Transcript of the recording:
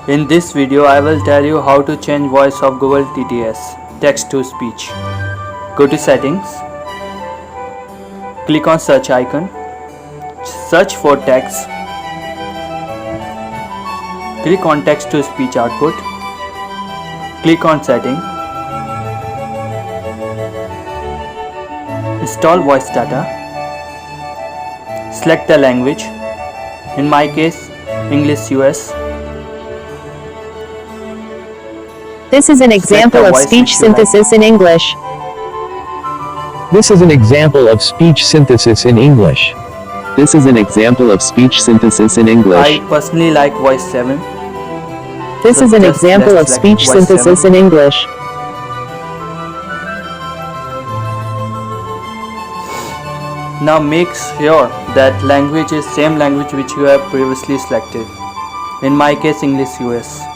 In this video, I will tell you how to change voice of Google TTS, text to speech. Go to settings, click on search icon, search for text, click on text to speech output, click on setting, install voice data, select the language, in my case English US. This is an example of speech synthesis in English. This is an example of speech synthesis in English. This is an example of speech synthesis in English. I personally like voice 7. This is an example of speech synthesis in English. Now make sure that language is same language which you have previously selected. In my case English US.